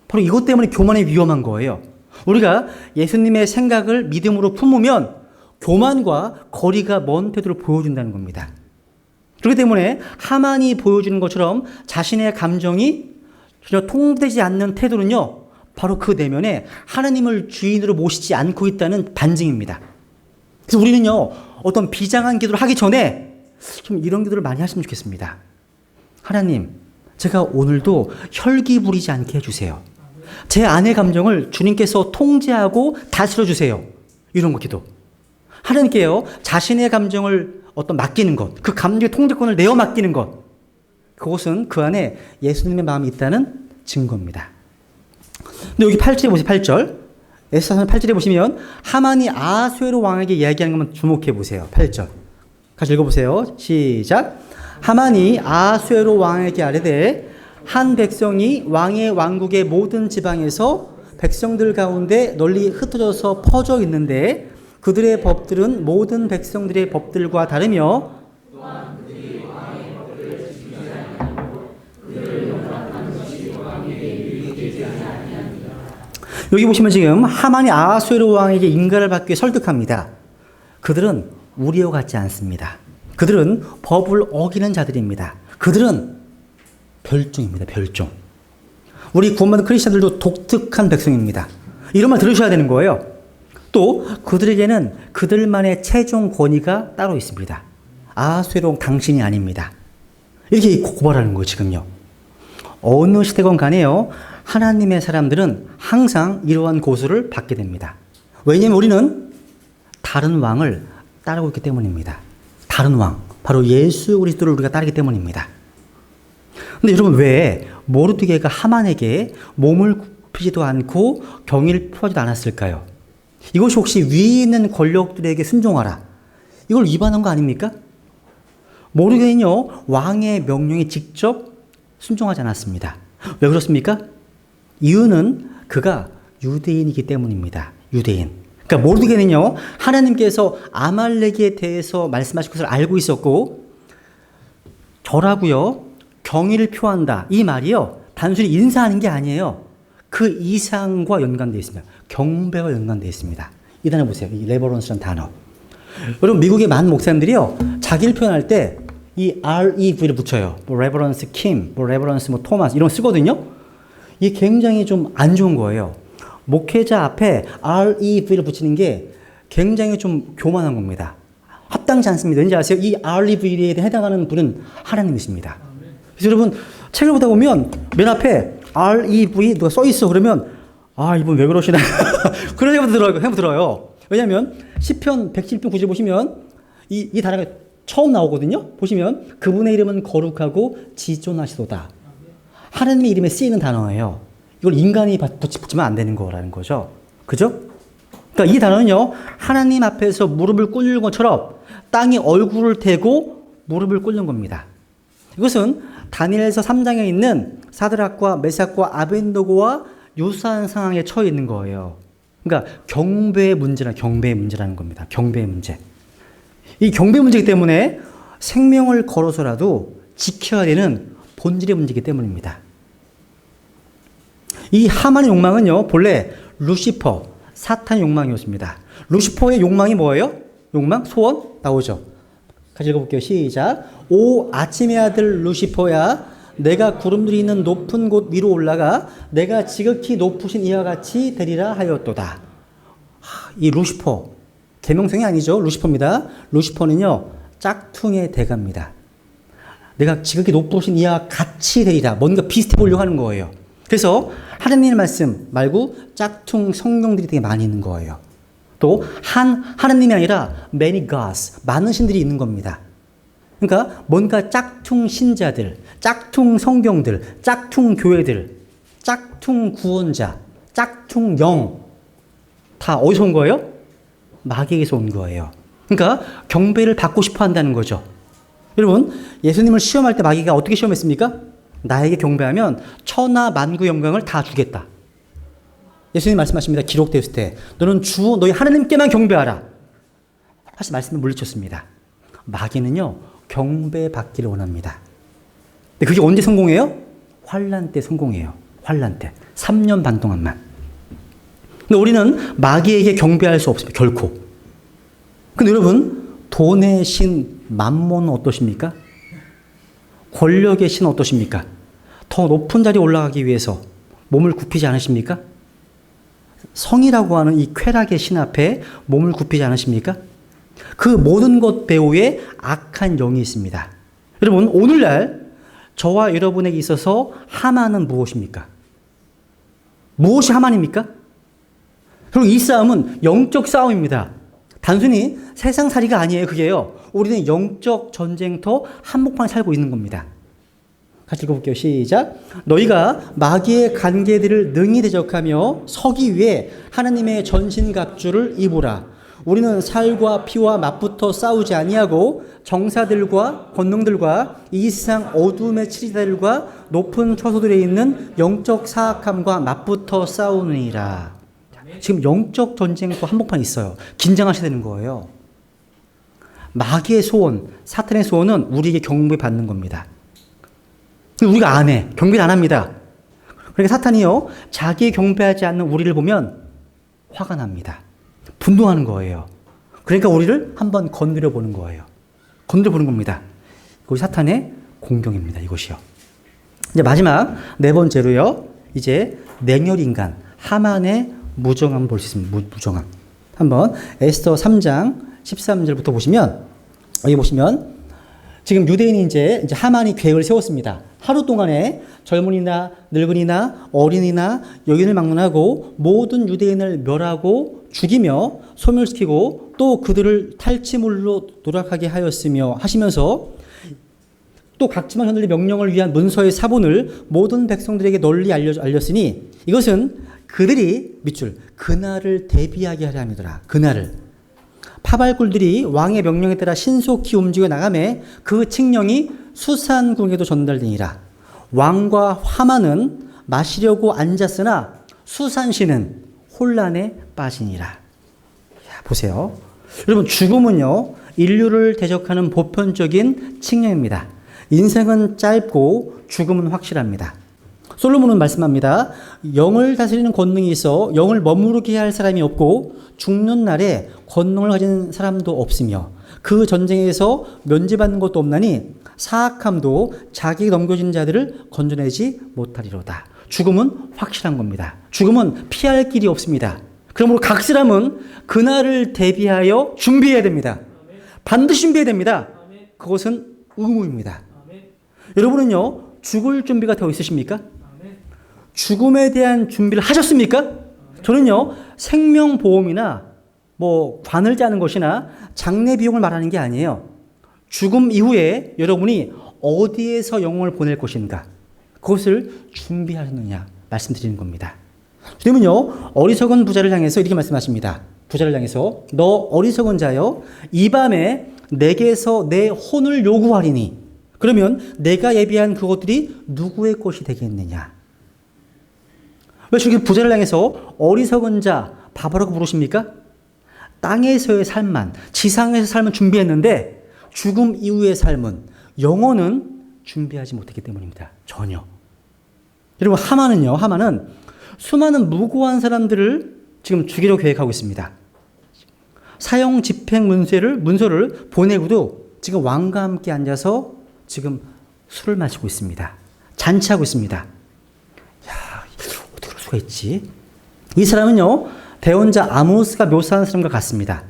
바로 이것 때문에 교만이 위험한 거예요. 우리가 예수님의 생각을 믿음으로 품으면 교만과 거리가 먼 태도를 보여준다는 겁니다. 그렇기 때문에 하만이 보여주는 것처럼 자신의 감정이 전혀 통되지 않는 태도는요, 바로 그 내면에 하나님을 주인으로 모시지 않고 있다는 반증입니다. 그래서 우리는요, 어떤 비장한 기도를 하기 전에 좀 이런 기도를 많이 하시면 좋겠습니다. 하나님, 제가 오늘도 혈기 부리지 않게 해주세요. 제 안의 감정을 주님께서 통제하고 다스려 주세요. 이런 거 기도. 하나님께요, 자신의 감정을 맡기는 것, 그 감정의 통제권을 내어 맡기는 것, 그것은 그 안에 예수님의 마음이 있다는 증거입니다. 근데 여기 8절에 보세요. 8절. 에스더서 8절에 보시면 하만이 아수에로 왕에게 이야기하는 것만 주목해 보세요. 8절. 같이 읽어보세요. 시작. 하만이 아수에로 왕에게 아뢰되 한 백성이 왕의 왕국의 모든 지방에서 백성들 가운데 널리 흩어져서 퍼져 있는데 그들의 법들은 모든 백성들의 법들과 다르며 여기 보시면 지금 하만이 아하수에로 왕에게 인가를 받기 위해 설득합니다. 그들은 우리와 같지 않습니다. 그들은 법을 어기는 자들입니다. 그들은 별종입니다. 별종. 우리 구원받은 크리스천들도 독특한 백성입니다. 이런 말 들으셔야 되는 거예요. 또 그들에게는 그들만의 최종 권위가 따로 있습니다. 아하수에로 왕 당신이 아닙니다. 이렇게 고발하는 거예요. 지금요. 어느 시대건 간에요. 하나님의 사람들은 항상 이러한 고소를 받게 됩니다. 왜냐하면 우리는 다른 왕을 따르고 있기 때문입니다. 다른 왕, 바로 예수 그리스도를 우리가 따르기 때문입니다. 근데 여러분 왜 모르드게가 하만에게 몸을 굽히지도 않고 경의를 표하지도 않았을까요? 이것이 혹시 위에 있는 권력들에게 순종하라, 이걸 위반한 거 아닙니까? 모르드게는요 왕의 명령에 직접 순종하지 않았습니다. 왜 그렇습니까? 이유는 그가 유대인이기 때문입니다. 유대인. 그러니까 모르드게는요 하나님께서 아말렉에 대해서 말씀하신 것을 알고 있었고, 저라고요 경의를 표한다 이 말이요 단순히 인사하는 게 아니에요. 그 이상과 연관되어 있습니다. 경배와 연관되어 있습니다. 이 단어 보세요. 이 레버런스라는 단어. 여러분 미국의 많은 목사님들이요 자기를 표현할 때 이 REV를 붙여요. 뭐 레버런스 킴, 뭐 레버런스 뭐 토마스 이런 거 쓰거든요. 이게 굉장히 좀 안 좋은 거예요. 목회자 앞에 REV를 붙이는 게 굉장히 좀 교만한 겁니다. 합당치 않습니다. 왠지 아세요? 이 REV에 해당하는 분은 하나님이십니다. 그래서 여러분 책을 보다 보면 맨 앞에 REV 누가 써 있어 그러면 아 이분 왜 그러시나 그런 생각도 들어요. 왜냐하면 시편 107편 9절 보시면 이 단어가 처음 나오거든요. 보시면 그분의 이름은 거룩하고 지존하시도다. 하나님의 이름에 쓰이는 단어예요. 이걸 인간이 붙이면 안 되는 거라는 거죠. 그죠? 그러니까 이 단어는요 하나님 앞에서 무릎을 꿇는 것처럼 땅에 얼굴을 대고 무릎을 꿇는 겁니다. 이것은 다니엘서 3장에 있는 사드락과 메삭과 아벤노고와 유사한 상황에 처해 있는 거예요. 그러니까 경배의 문제라는 겁니다. 경배의 문제. 이 경배 문제이기 때문에 생명을 걸어서라도 지켜야 되는 본질의 문제이기 때문입니다. 이 하만의 욕망은요 본래 루시퍼, 사탄의 욕망이었습니다. 루시퍼의 욕망이 뭐예요? 욕망? 소원? 나오죠. 같이 읽어볼게요. 시작. 오 아침의 아들 루시퍼야, 내가 구름들이 있는 높은 곳 위로 올라가 내가 지극히 높으신 이와 같이 되리라 하였도다. 이 루시퍼 계명성이 아니죠. 루시퍼입니다. 루시퍼는요 짝퉁의 대가입니다. 내가 지극히 높으신 이와 같이 되리라, 뭔가 비슷해 보려고 하는 거예요. 그래서 하나님의 말씀 말고 짝퉁 성경들이 되게 많이 있는 거예요. 또 하나님이 아니라 many gods, 많은 신들이 있는 겁니다. 그러니까 뭔가 짝퉁 신자들, 짝퉁 성경들, 짝퉁 교회들, 짝퉁 구원자, 짝퉁 영, 다 어디서 온 거예요? 마귀에게서 온 거예요. 그러니까 경배를 받고 싶어 한다는 거죠. 여러분 예수님을 시험할 때 마귀가 어떻게 시험했습니까? 나에게 경배하면 천하 만구 영광을 다 주겠다. 예수님 말씀하십니다. 기록되었을 때 너는 주 너희 하나님께만 경배하라. 사실 말씀을 물리쳤습니다. 마귀는요 경배받기를 원합니다. 근데 그게 언제 성공해요? 환난 때 성공해요. 환난 때 3년 반 동안만. 근데 우리는 마귀에게 경배할 수 없습니다. 결코. 근데 여러분 돈의 신 맘몬은 어떠십니까? 권력의 신 어떠십니까? 더 높은 자리에 올라가기 위해서 몸을 굽히지 않으십니까? 성이라고 하는 이 쾌락의 신 앞에 몸을 굽히지 않으십니까? 그 모든 것 배후에 악한 영이 있습니다. 여러분 오늘날 저와 여러분에게 있어서 하만은 무엇입니까? 무엇이 하만입니까? 그리고 이 싸움은 영적 싸움입니다. 단순히 세상살이가 아니에요. 그게요. 우리는 영적 전쟁터 한복판에 살고 있는 겁니다. 같이 읽어볼게요. 시작. 너희가 마귀의 관계들을 능히 대적하며 서기 위해 하나님의 전신갑주를 입으라. 우리는 살과 피와 맞붙어 싸우지 아니하고 정사들과 권능들과 이 세상 어둠의 치리자들과 높은 처소들에 있는 영적 사악함과 맞붙어 싸우느니라. 지금 영적 전쟁도 한복판에 있어요. 긴장하셔야 되는 거예요. 마귀의 소원, 사탄의 소원은 우리에게 경배받는 겁니다. 우리가 안 해. 경배를 안 합니다. 그러니까 사탄이요, 자기 경배하지 않는 우리를 보면 화가 납니다. 분노하는 거예요. 그러니까 우리를 한번 건드려 보는 거예요. 건드려 보는 겁니다. 이것이 사탄의 공경입니다. 이것이요. 이제 마지막 네 번째로요, 이제 냉혈인간 하만의 무정함 볼 수 있습니다. 무정함. 한번 에스더 3장 13절부터 보시면, 여기 보시면 지금 유대인이 이제 하만이 계획을 세웠습니다. 하루 동안에 젊은이나 늙은이나 어린이나 여인을 막론하고 모든 유대인을 멸하고 죽이며 소멸시키고 또 그들을 탈취물로 노력하게 하시면서 또 각지만 현들의 명령을 위한 문서의 사본을 모든 백성들에게 널리 알렸으니 이것은 그들이 밑줄 그날을 대비하게 하려 함이더라. 그날을 파발꾼들이 왕의 명령에 따라 신속히 움직여 나가매 그 칙령이 수산궁에도 전달되니라. 왕과 하만은 마시려고 앉았으나 수산시는 혼란에 빠지니라. 보세요. 여러분, 죽음은요, 인류를 대적하는 보편적인 칙령입니다. 인생은 짧고 죽음은 확실합니다. 솔로몬은 말씀합니다. 영을 다스리는 권능이 있어 영을 머무르게 할 사람이 없고 죽는 날에 권능을 가진 사람도 없으며 그 전쟁에서 면제받는 것도 없나니 사악함도 자기에게 넘겨진 자들을 건져내지 못하리로다. 죽음은 확실한 겁니다. 죽음은 피할 길이 없습니다. 그러므로 각 사람은 그날을 대비하여 준비해야 됩니다. 반드시 준비해야 됩니다. 그것은 의무입니다. 여러분은요, 죽을 준비가 되어 있으십니까? 죽음에 대한 준비를 하셨습니까? 저는요, 생명보험이나 관을 짜는 것이나 장례 비용을 말하는 게 아니에요. 죽음 이후에 여러분이 어디에서 영혼을 보낼 것인가, 그것을 준비하셨느냐 말씀드리는 겁니다. 주님은요, 어리석은 부자를 향해서 이렇게 말씀하십니다. 부자를 향해서 너 어리석은 자여, 이 밤에 내게서 내 혼을 요구하리니 그러면 내가 예비한 그것들이 누구의 것이 되겠느냐. 왜 주님 부자를 향해서 어리석은 자, 바보라고 부르십니까? 땅에서의 삶만, 지상에서 삶은 준비했는데 죽음 이후의 삶은, 영혼은 준비하지 못했기 때문입니다. 전혀. 여러분, 하만은 수많은 무고한 사람들을 지금 죽이려 계획하고 있습니다. 사형 집행 문서를 보내고도 지금 왕과 함께 앉아서 지금 술을 마시고 있습니다. 잔치하고 있습니다. 야, 어떻게 그럴 수가 있지? 이 사람은요, 대언자 아모스가 묘사한 사람과 같습니다.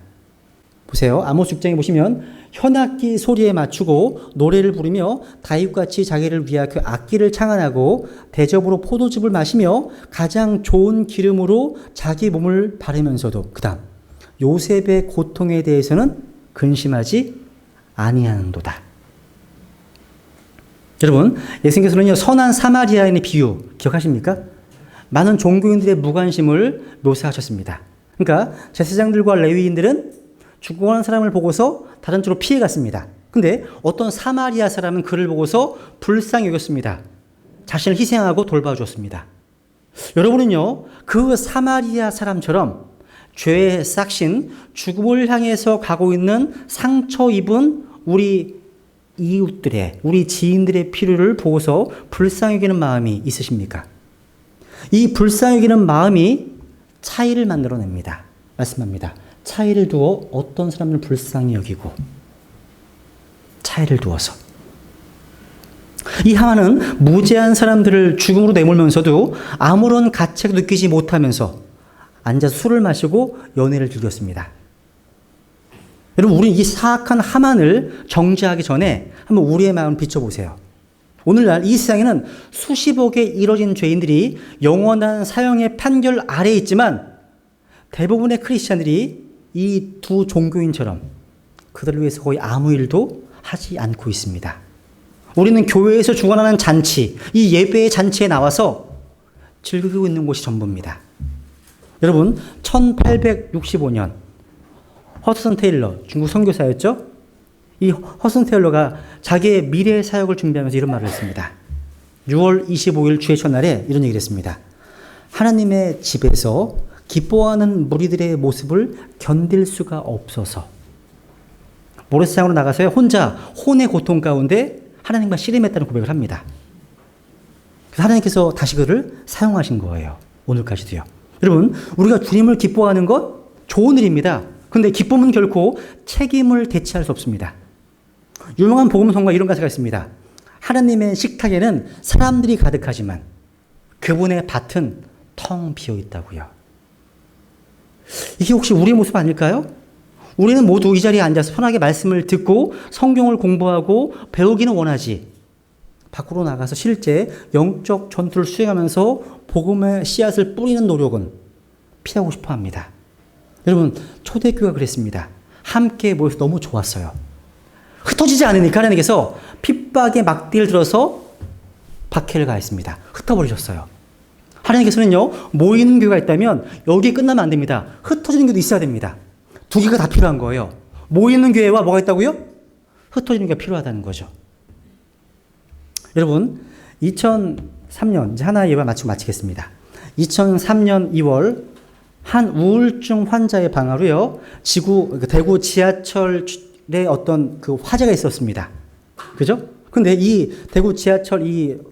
보세요. 아모스 6장에 보시면 현악기 소리에 맞추고 노래를 부르며 다윗같이 자기를 위하여 그 악기를 창안하고 대접으로 포도즙을 마시며 가장 좋은 기름으로 자기 몸을 바르면서도, 그 다음 요셉의 고통에 대해서는 근심하지 아니하는도다. 여러분, 예수님께서는요, 선한 사마리아인의 비유 기억하십니까? 많은 종교인들의 무관심을 묘사하셨습니다. 그러니까 제사장들과 레위인들은 죽어가는 사람을 보고서 다른 쪽으로 피해갔습니다. 근데 어떤 사마리아 사람은 그를 보고서 불쌍히 여겼습니다. 자신을 희생하고 돌봐주었습니다. 여러분은요, 그 사마리아 사람처럼 죄의 싹신, 죽음을 향해서 가고 있는 상처 입은 우리 이웃들의, 우리 지인들의 필요를 보고서 불쌍히 여기는 마음이 있으십니까? 이 불쌍히 여기는 마음이 차이를 만들어냅니다. 말씀합니다. 차이를 두어 어떤 사람을 불쌍히 여기고, 차이를 두어서. 이 하만은 무죄한 사람들을 죽음으로 내몰면서도 아무런 가책도 느끼지 못하면서 앉아서 술을 마시고 연애를 즐겼습니다. 여러분, 우리 이 사악한 하만을 정죄하기 전에 한번 우리의 마음을 비춰보세요. 오늘날 이 세상에는 수십억에 이뤄진 죄인들이 영원한 사형의 판결 아래에 있지만 대부분의 크리스찬들이 이 두 종교인처럼 그들을 위해서 거의 아무 일도 하지 않고 있습니다. 우리는 교회에서 주관하는 잔치, 이 예배의 잔치에 나와서 즐기고 있는 곳이 전부입니다. 여러분, 1865년 허드슨 테일러, 중국 선교사였죠. 이 허드슨 테일러가 자기의 미래 사역을 준비하면서 이런 말을 했습니다. 6월 25일 주의 첫날에 이런 얘기를 했습니다. 하나님의 집에서 기뻐하는 무리들의 모습을 견딜 수가 없어서 모래사장으로 나가서 혼자 혼의 고통 가운데 하나님과 씨름했다는 고백을 합니다. 그래서 하나님께서 다시 그를 사용하신 거예요. 오늘까지도요. 여러분, 우리가 주님을 기뻐하는 것 좋은 일입니다. 그런데 기쁨은 결코 책임을 대체할 수 없습니다. 유명한 복음성가 이런 가사가 있습니다. 하나님의 식탁에는 사람들이 가득하지만 그분의 밭은 텅 비어 있다고요. 이게 혹시 우리의 모습 아닐까요? 우리는 모두 이 자리에 앉아서 편하게 말씀을 듣고 성경을 공부하고 배우기는 원하지. 밖으로 나가서 실제 영적 전투를 수행하면서 복음의 씨앗을 뿌리는 노력은 피하고 싶어 합니다. 여러분, 초대교회가 그랬습니다. 함께 모여서 너무 좋았어요. 흩어지지 않으니까 하나님께서 핍박의 막대를 들어서 박해를 가했습니다. 흩어버리셨어요. 하나님께서는요, 모이는 교회가 있다면 여기 끝나면 안 됩니다. 흩어지는 교회도 있어야 됩니다. 두 개가 다 필요한 거예요. 모이는 교회와 뭐가 있다고요? 흩어지는 교회가 필요하다는 거죠. 여러분, 2003년, 이제 하나의 예화 마치겠습니다. 2003년 2월, 한 우울증 환자의 방화로요, 대구 지하철에 어떤 그 화재가 있었습니다. 그죠? 근데 이 대구 지하철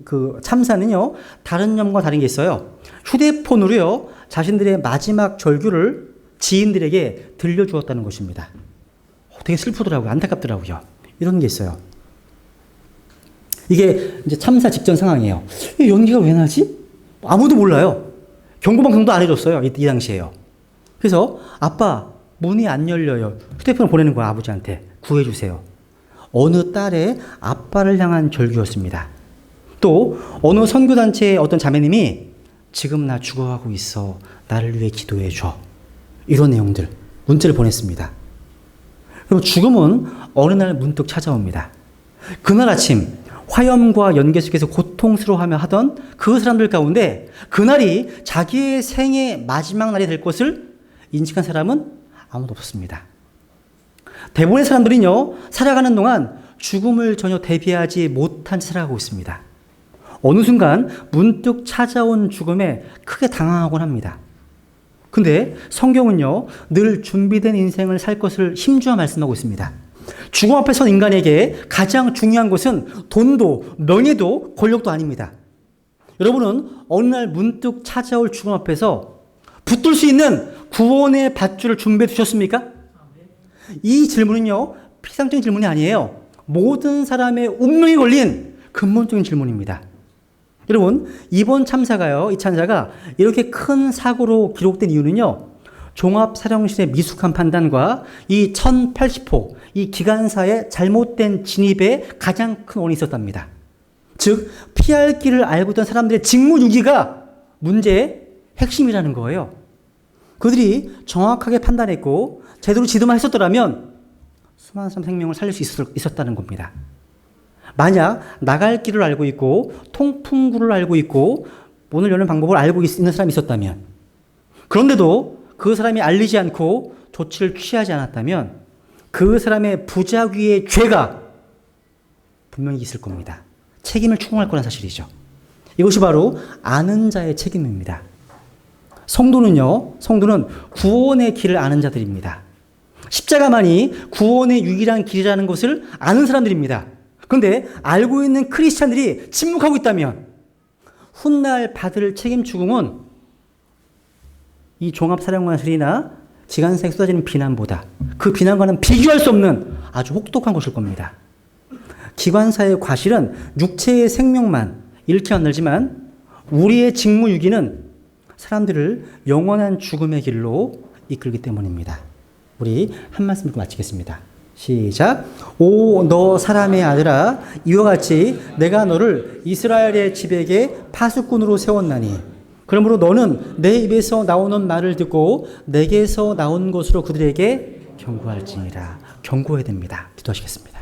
그 참사는요, 다른 점과 다른 게 있어요. 휴대폰으로요, 자신들의 마지막 절규를 지인들에게 들려주었다는 것입니다. 되게 슬프더라고요. 안타깝더라고요. 이런 게 있어요. 이게 이제 참사 직전 상황이에요. 이 연기가 왜 나지? 아무도 몰라요. 경고방송도 안 해줬어요. 이 당시에요. 그래서 아빠, 문이 안 열려요. 휴대폰을 보내는 거야, 아버지한테. 구해주세요. 어느 딸의 아빠를 향한 절규였습니다. 또 어느 선교단체의 어떤 자매님이 지금 나 죽어가고 있어. 나를 위해 기도해 줘. 이런 내용들, 문자를 보냈습니다. 그리고 죽음은 어느 날 문득 찾아옵니다. 그날 아침 화염과 연기 속에서 고통스러워하며 하던 그 사람들 가운데 그날이 자기의 생의 마지막 날이 될 것을 인식한 사람은 아무도 없었습니다. 대부분의 사람들은요, 살아가는 동안 죽음을 전혀 대비하지 못한 채 살아가고 있습니다. 어느 순간 문득 찾아온 죽음에 크게 당황하곤 합니다. 근데 성경은요, 늘 준비된 인생을 살 것을 힘주어 말씀하고 있습니다. 죽음 앞에 선 인간에게 가장 중요한 것은 돈도 명예도 권력도 아닙니다. 여러분은 어느 날 문득 찾아올 죽음 앞에서 붙들 수 있는 구원의 밧줄을 준비해 두셨습니까? 이 질문은요, 피상적인 질문이 아니에요. 모든 사람의 운명이 걸린 근본적인 질문입니다. 여러분, 이번 참사가요, 이 참사가 이렇게 큰 사고로 기록된 이유는요, 종합사령실의 미숙한 판단과 이 1080호, 이 기관사의 잘못된 진입에 가장 큰 원인이 있었답니다. 즉, 피할 길을 알고 있던 사람들의 직무유기가 문제의 핵심이라는 거예요. 그들이 정확하게 판단했고, 제대로 지도만 했었더라면 수많은 사람 생명을 살릴 수 있었다는 겁니다. 만약 나갈 길을 알고 있고 통풍구를 알고 있고 문을 여는 방법을 알고 있는 사람이 있었다면, 그런데도 그 사람이 알리지 않고 조치를 취하지 않았다면 그 사람의 부작위의 죄가 분명히 있을 겁니다. 책임을 추궁할 거란 사실이죠. 이것이 바로 아는 자의 책임입니다. 성도는 구원의 길을 아는 자들입니다. 십자가만이 구원의 유일한 길이라는 것을 아는 사람들입니다. 그런데 알고 있는 크리스찬들이 침묵하고 있다면 훗날 받을 책임 추궁은 이 종합사령관실이나 지간사에 쏟아지는 비난보다 그 비난과는 비교할 수 없는 아주 혹독한 것일 겁니다. 기관사의 과실은 육체의 생명만 잃게 만들지만 우리의 직무유기는 사람들을 영원한 죽음의 길로 이끌기 때문입니다. 우리 한 말씀 듣고 마치겠습니다. 시작. 오, 너 사람의 아들아, 이와 같이 내가 너를 이스라엘의 집에게 파수꾼으로 세웠나니, 그러므로 너는 내 입에서 나오는 말을 듣고 내게서 나온 것으로 그들에게 경고할지니라. 경고해야 됩니다. 기도하시겠습니다.